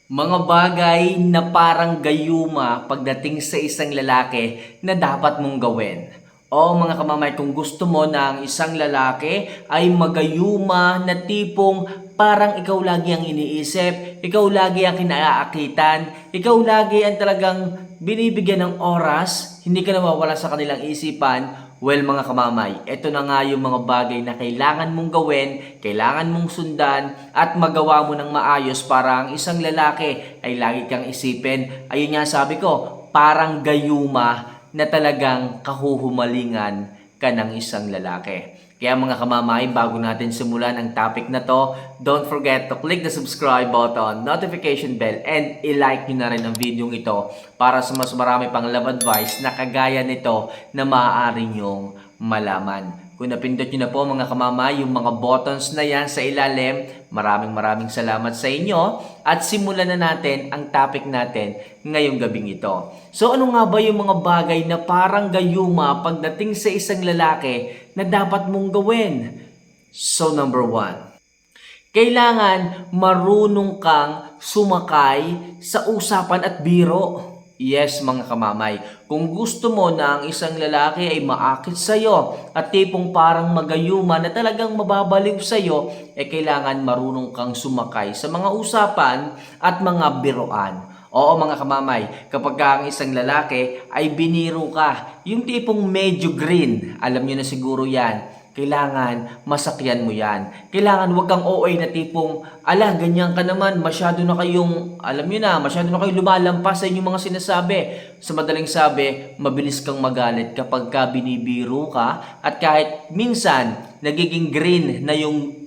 Mga bagay na parang gayuma pagdating sa isang lalaki na dapat mong gawin. O mga kamamay, kung gusto mo na ang isang lalaki ay magayuma na tipong parang ikaw lagi ang iniisip, ikaw lagi ang kinaakitan, ikaw lagi ang talagang binibigyan ng oras, hindi ka nawawala sa kanilang isipan. Well mga kamamay, ito na nga yung mga bagay na kailangan mong gawin, kailangan mong sundan at magawa mo ng maayos para ang isang lalaki ay lagi kang isipin. Ayun nga sabi ko, parang gayuma na talagang kahuhumalingan ka ng isang lalaki. Kaya mga kamamay, bago natin simulan ang topic na to, don't forget to click the subscribe button, notification bell, and i-like nyo na rin ang video ito para sa mas marami pang love advice na kagaya nito na maaari nyong malaman. Kung napindot nyo na po mga kamamay, yung mga buttons na yan sa ilalim, maraming salamat sa inyo at simulan na natin ang topic natin ngayong gabing ito. So ano nga ba yung mga bagay na parang gayuma pagdating sa isang lalaki na dapat mong gawin? So number 1, kailangan marunong kang sumakay sa usapan at biro. Yes, mga kamamay. Kung gusto mo na ang isang lalaki ay maakit sa'yo at tipong parang magayuma na talagang mababaliw sa'yo, kailangan marunong kang sumakay sa mga usapan at mga biroan. Oo mga kamamay, kapag ang isang lalaki ay biniro ka, yung tipong medyo green, alam nyo na siguro yan, kailangan masakyan mo yan. Kailangan wag kang OA na tipong, ala, ganyan ka naman, masyado na kayong, alam nyo na, masyado na kayong lumalampas sa inyong mga sinasabi. Sa madaling sabi, mabilis kang magalit kapag ka binibiro ka at kahit minsan, nagiging green na yung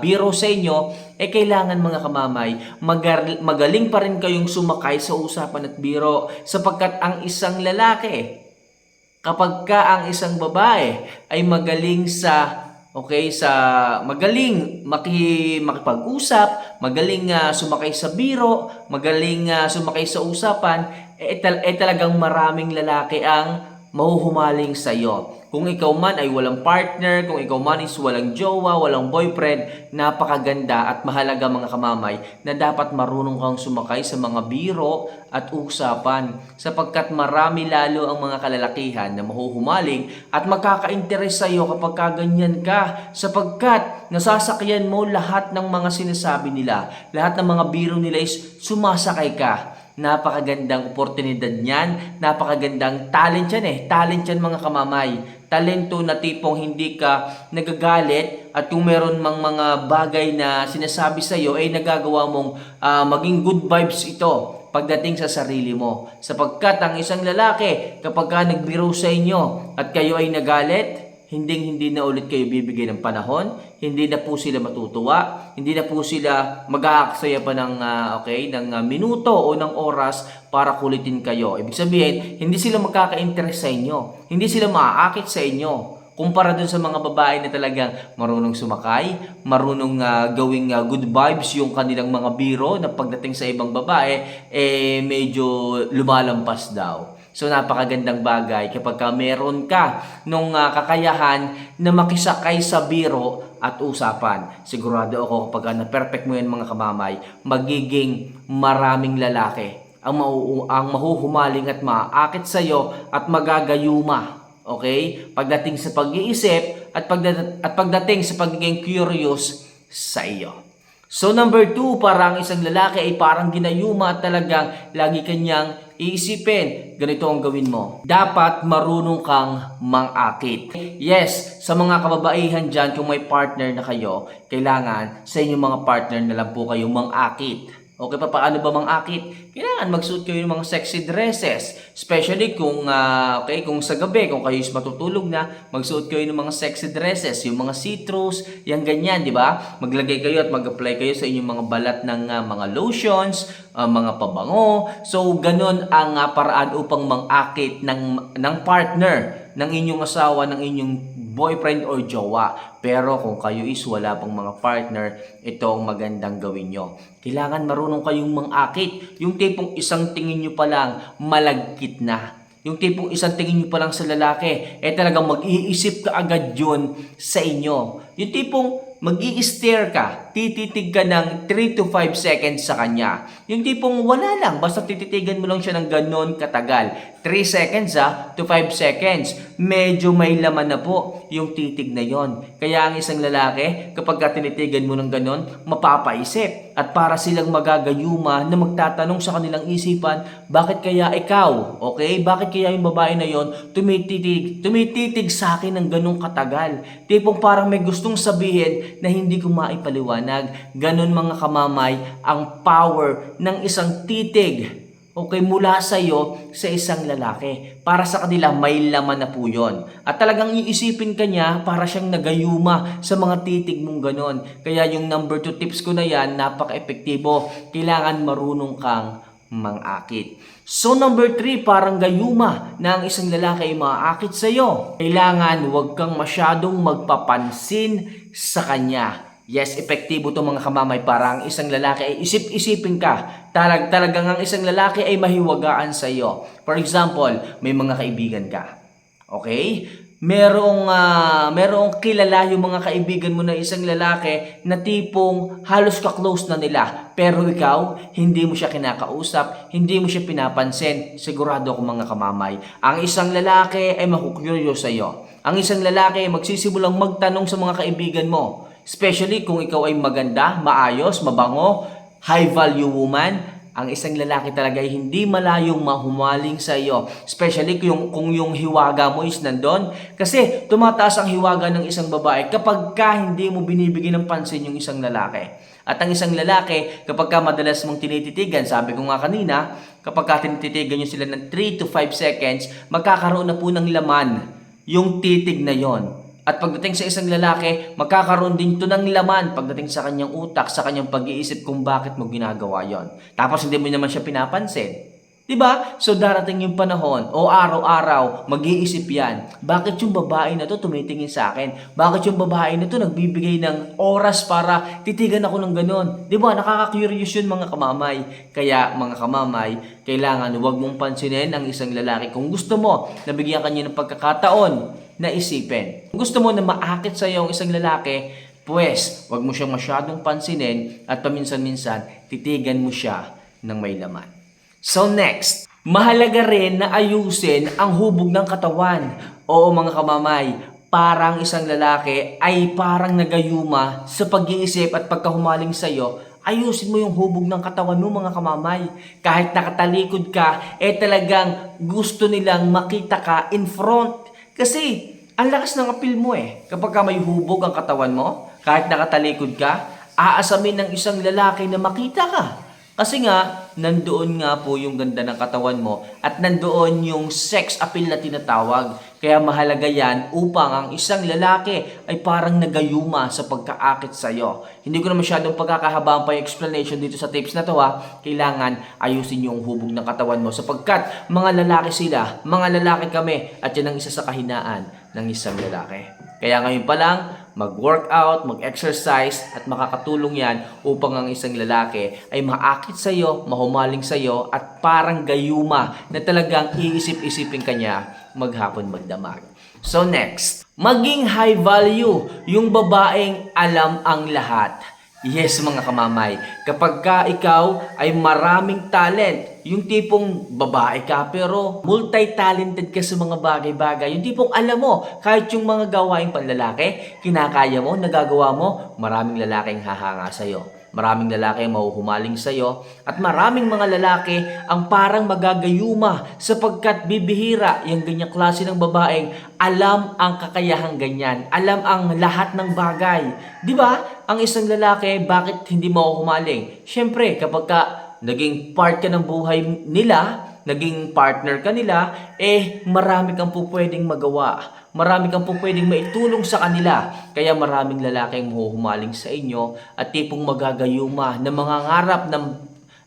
biro sa inyo, kailangan mga kamamay, magaling pa rin kayong sumakay sa usapan at biro sapagkat ang isang lalaki, kapag ka ang isang babae ay magaling magaling makipag-usap, magaling sumakay sa biro, magaling sumakay sa usapan, talagang maraming lalaki ang mahuhumaling sa iyo. Kung ikaw man ay walang partner, kung ikaw man is walang jowa, walang boyfriend, napakaganda at mahalaga mga kamamay na dapat marunong kang sumakay sa mga biro at usapan sapagkat marami lalo ang mga kalalakihan na mahuhumaling at magkaka-interes sa iyo kapag kaganyan ka sapagkat nasasakyan mo lahat ng mga sinasabi nila, lahat ng mga biro nila is sumasakay ka. Napakagandang oportunidad niyan, napakagandang talent yan talent yan mga kamamay, talento na tipong hindi ka nagagalit at kung meron mang mga bagay na sinasabi sa iyo ay nagagawa mong maging good vibes ito pagdating sa sarili mo sapagkat ang isang lalaki kapag ka nagbiro sa inyo at kayo ay nagalit, hindi na ulit kayo bibigay ng panahon, hindi na po sila matutuwa, hindi na po sila mag-aaksaya pa ng minuto o ng oras para kulitin kayo. Ibig sabihin, hindi sila magkaka-interest sa inyo, hindi sila maaakit sa inyo. Kumpara dun sa mga babae na talagang marunong sumakay, marunong gawing good vibes yung kanilang mga biro na pagdating sa ibang babae, medyo lumalampas daw. So napakagandang bagay kapag meron ka nung kakayahan na makisakay sa biro at usapan. Sigurado ako kapag na-perfect mo yan mga kamamay, magiging maraming lalaki ang mahuhumaling at maaakit sa iyo at magagayuma. Okay? Pagdating sa pag-iisip at pagdating sa pagiging curious sa iyo. So number 2, parang isang lalaki ay parang ginayuma at talagang lagi kanyang iisipin. Ganito ang gawin mo. Dapat marunong kang mangakit. Yes, sa mga kababaihan dyan, kung may partner na kayo, kailangan sa inyong mga partner na lang po kayong mangakit. Okay, paano ba mangakit? Kailangan magsuot kayo ng mga sexy dresses. Especially kung sa gabi, kung kayo is matutulog na, magsuot kayo ng mga sexy dresses, yung mga citrus, yung ganyan, di ba? Maglagay kayo at mag-apply kayo sa inyong mga balat ng mga lotions, mga pabango. So, ganun ang paraan upang mangakit ng partner, ng inyong asawa, ng inyong boyfriend or jowa. Pero kung kayo is wala pang mga partner, ito ang magandang gawin nyo. Kailangan marunong kayong mangakit. Yung tipong isang tingin nyo pa lang, malagkit na. Yung tipong isang tingin nyo pa lang sa lalaki, talagang mag-iisip ka agad yun sa inyo. Yung tipong mag-i-stare ka. tititig ka ng 3 to 5 seconds sa kanya. Yung tipong wala lang, basta tititigan mo lang siya ng ganon katagal. 3 seconds to 5 seconds. Medyo may laman na po yung titig na yon. Kaya ang isang lalaki, kapag tinitigan mo ng ganon, mapapaisip. At para silang magagayuma na magtatanong sa kanilang isipan, bakit kaya ikaw, okay? Bakit kaya yung babae na yon tumititig sa akin ng ganong katagal? Tipong parang may gustong sabihin na hindi ko maipaliwanag. Ganon mga kamamay ang power ng isang titig. Okay, mula sa iyo sa isang lalaki. Para sa kanila, may laman na po yun. At talagang iisipin ka niya para siyang nagayuma sa mga titig mong ganon. Kaya yung number 2 tips ko na yan, napaka-epektibo. Kailangan marunong kang mangakit. So number 3, parang gayuma na ang isang lalaki ay maakit sa iyo. Kailangan huwag kang masyadong magpapansin sa kanya. Yes, epektibo to mga kamamay para ang isang lalaki ay isip-isipin ka. Talagang ang isang lalaki ay mahiwagaan sa iyo. For example, may mga kaibigan ka. Okay? Merong kilala yung mga kaibigan mo na isang lalaki na tipong halos ka-close na nila. Pero ikaw, hindi mo siya kinakausap, hindi mo siya pinapansin. Sigurado ako mga kamamay. Ang isang lalaki ay makukuryo sa iyo. Ang isang lalaki ay magsisimulang magtanong sa mga kaibigan mo. Especially kung ikaw ay maganda, maayos, mabango, high value woman, ang isang lalaki talaga ay hindi malayong mahumaling sa iyo. Especially kung yung hiwaga mo is nandun. Kasi tumataas ang hiwaga ng isang babae kapag hindi mo binibigyan ng pansin yung isang lalaki. At ang isang lalaki, kapag madalas mong tinititigan, sabi ko nga kanina, kapag tinititigan nyo sila ng 3 to 5 seconds, magkakaroon na po ng laman yung titig na yon. At pagdating sa isang lalaki, magkakaroon din ito ng laman pagdating sa kanyang utak, sa kanyang pag-iisip kung bakit mo ginagawa yon. Tapos hindi mo naman siya pinapansin. Diba? So darating yung panahon o araw-araw, mag-iisip yan. Bakit yung babae na to tumitingin sa akin? Bakit yung babae na to nagbibigay ng oras para titigan ako ng ganon? Diba? Nakaka-curious yun mga kamamay. Kaya mga kamamay, kailangan huwag mong pansinin ang isang lalaki. Kung gusto mo, nabigyan kanya ng pagkakataon na isipin. Kung gusto mo na maakit sa iyo ang isang lalaki, pues, huwag mo siyang masyadong pansinin at paminsan-minsan, titigan mo siya ng may laman. So next, mahalaga rin na ayusin ang hubog ng katawan. Oo mga kamamay, parang isang lalaki ay parang nagayuma sa pag-iisip at pagkahumaling sa iyo. Ayusin mo yung hubog ng katawan mo mga kamamay. Kahit nakatalikod ka, talagang gusto nilang makita ka in front. Kasi ang lakas ng appeal mo kapag may hubog ang katawan mo, kahit nakatalikod ka, aasamin ng isang lalaki na makita ka. Kasi nga, nandoon nga po yung ganda ng katawan mo at nandoon yung sex appeal na tinatawag. Kaya mahalaga yan upang ang isang lalaki ay parang nagayuma sa pagkaakit sa'yo. Hindi ko na masyadong pagkakahabaan pa yung explanation dito sa tips na to Kailangan ayusin yung hubog ng katawan mo sapagkat mga lalaki sila, mga lalaki kami at yan ang isa sa kahinaan ng isang lalaki. Kaya ngayon pa lang, mag-workout, mag-exercise at makakatulong yan upang ang isang lalaki ay maakit sa iyo, mahumaling sa iyo at parang gayuma na talagang iisip-isipin kanya maghapon magdamag. So next, maging high value yung babaeng alam ang lahat. Yes mga kamamay, kapag ikaw ay maraming talent, yung tipong babae ka pero multi-talented ka sa mga bagay-bagay, yung tipong alam mo, kahit yung mga gawaing panlalaki, kinakaya mo, nagagawa mo, maraming lalaking hahanga sa'yo. Maraming lalaki ang mahuhumaling sa'yo at maraming mga lalaki ang parang magagayuma sapagkat bibihira yung ganyang klase ng babaeng alam ang kakayahang ganyan, alam ang lahat ng bagay. Di ba? Ang isang lalaki, bakit hindi mahuhumaling? Siyempre, kapag naging part ka ng buhay nila, naging partner ka nila, marami kang po pwedeng magawa. Marami kang po pwedeng maitulong sa kanila. Kaya maraming lalaki ang mahuhumaling sa inyo at tipong magagayuma na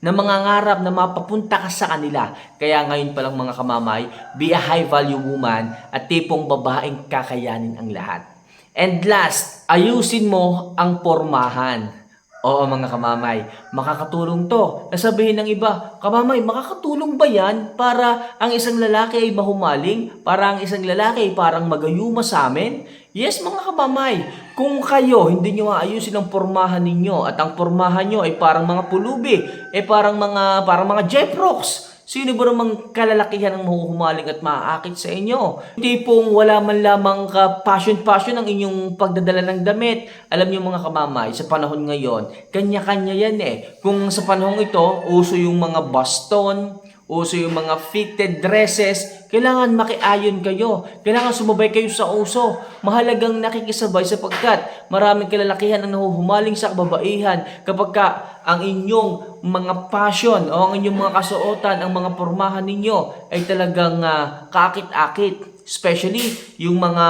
mangangarap na mapapunta ka sa kanila. Kaya ngayon pa lang mga kamamay, be a high value woman at tipong babaeng kakayanin ang lahat. And last, ayusin mo ang pormahan. Oo mga kamamay, makakatulong to. Nasabihin ng iba, kamamay, makakatulong ba yan para ang isang lalaki ay mahumaling? Para ang isang lalaki ay parang magayuma sa amin? Yes, mga kabamay, kung kayo hindi nyo aayusin ang pormahan ninyo at ang pormahan nyo ay parang mga pulubi, parang mga Jeprox, sino ba namang kalalakihan ang mahuhumaling at maaakit sa inyo? Tipong wala man lamang ka passion ang inyong pagdadala ng damit. Alam niyo mga kamamay, sa panahon ngayon, kanya-kanya yan eh. Kung sa panahon ito, uso yung mga baston, uso yung mga fitted dresses, kailangan makiayon kayo. Kailangan sumabay kayo sa uso. Mahalagang nakikisabay sapagkat maraming kalalakihan ang nahuhumaling sa kababaihan kapag ka ang inyong mga passion o ang inyong mga kasuotan, ang mga pormahan ninyo ay talagang kaakit-akit. Especially yung mga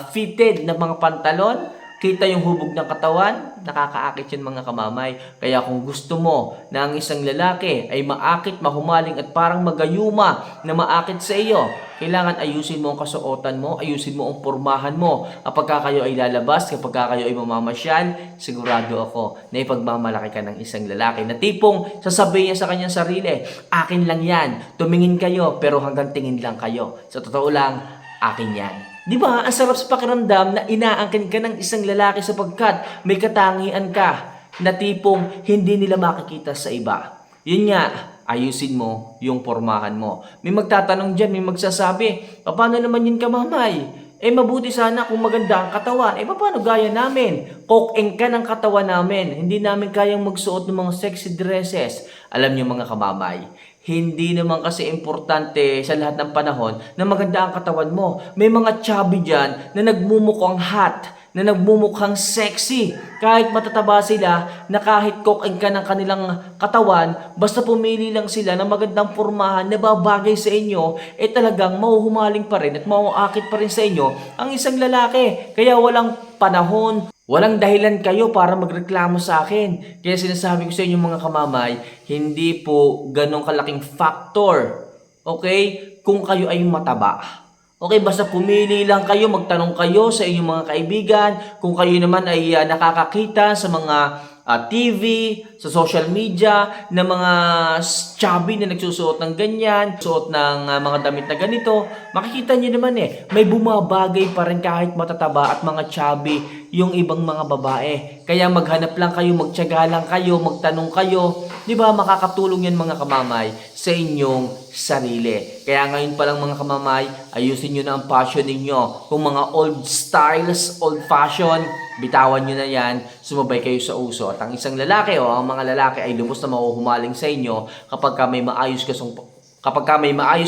fitted na mga pantalon, kita yung hubog ng katawan, nakakaakit yan mga kamamay. Kaya kung gusto mo na ang isang lalaki ay maakit, mahumaling at parang magayuma na maakit sa iyo, kailangan ayusin mo ang kasuotan mo, ayusin mo ang pormahan mo. Kapag kayo ay lalabas, kapag kayo ay mamamasyal, sigurado ako na ipagmamalaki ka ng isang lalaki na tipong sasabihin niya sa kanyang sarili, akin lang yan, tumingin kayo pero hanggang tingin lang kayo. Sa totoo lang, akin yan. Di ba? Ang sarap sa pakiramdam na inaangkin ka ng isang lalaki sapagkat may katangian ka na tipong hindi nila makikita sa iba. Yun nga, ayusin mo yung pormahan mo. May magtatanong dyan, may magsasabi, paano naman yun kamamay? Mabuti sana kung maganda ang katawan. Paano gaya namin? Coke-eng ka ng katawan namin. Hindi namin kayang magsuot ng mga sexy dresses. Alam niyo mga kamamay, hindi naman kasi importante sa lahat ng panahon na maganda ang katawan mo. May mga chubby dyan na nagmumukhang hot, na nagmumukhang sexy. Kahit matataba sila, na kahit coke-eng ka ng kanilang katawan, basta pumili lang sila ng magandang pormahan na babagay sa inyo, talagang mahuhumaling pa rin at mauakit pa rin sa inyo ang isang lalaki. Kaya walang panahon, walang dahilan kayo para magreklamo sa akin. Kaya sinasabi ko sa inyo mga kamamay, hindi po ganong kalaking factor, okay, kung kayo ay mataba. Okay, basta pumili lang kayo, magtanong kayo sa inyong mga kaibigan. Kung kayo naman ay nakakakita sa mga TV, sa social media, na mga chubby na nagsusuot ng ganyan, suot ng mga damit na ganito, makikita nyo naman may bumabagay pa rin kahit matataba at mga chubby yung ibang mga babae. Kaya maghanap lang kayo, magtiyaga lang kayo, magtanong kayo. Di ba makakatulong yan mga kamamay sa inyong sarili. Kaya ngayon pa lang mga kamamay, ayusin nyo na ang passion ninyo. Kung mga old styles, old fashion, bitawan nyo na yan, sumabay kayo sa uso. At ang isang lalaki o ang mga lalaki ay lubos na mahuhumaling sa inyo kapag ka may maayos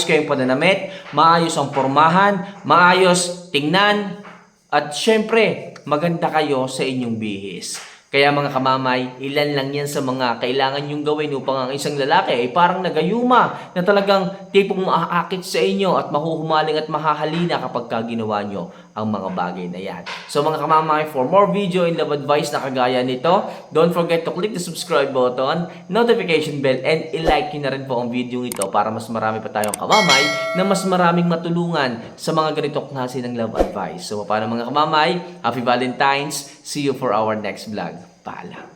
kayong pananamit, maayos ang pormahan, maayos tingnan, at syempre, maganda kayo sa inyong bihis. Kaya mga kamamay, ilan lang yan sa mga kailangan nyong gawin upang ang isang lalaki ay parang nagayuma na talagang tipong maaakit sa inyo at mahuhumaling at mahahalina kapag ginawa nyo ang mga bagay na yan. So mga kamamay, for more video and love advice na kagaya nito, don't forget to click the subscribe button, notification bell, and i-like nyo na rin po ang video ito para mas marami pa tayong kamamay na mas maraming matulungan sa mga ganitong klase ng love advice. So paano mga kamamay, happy Valentine's, see you for our next vlog. Paalam.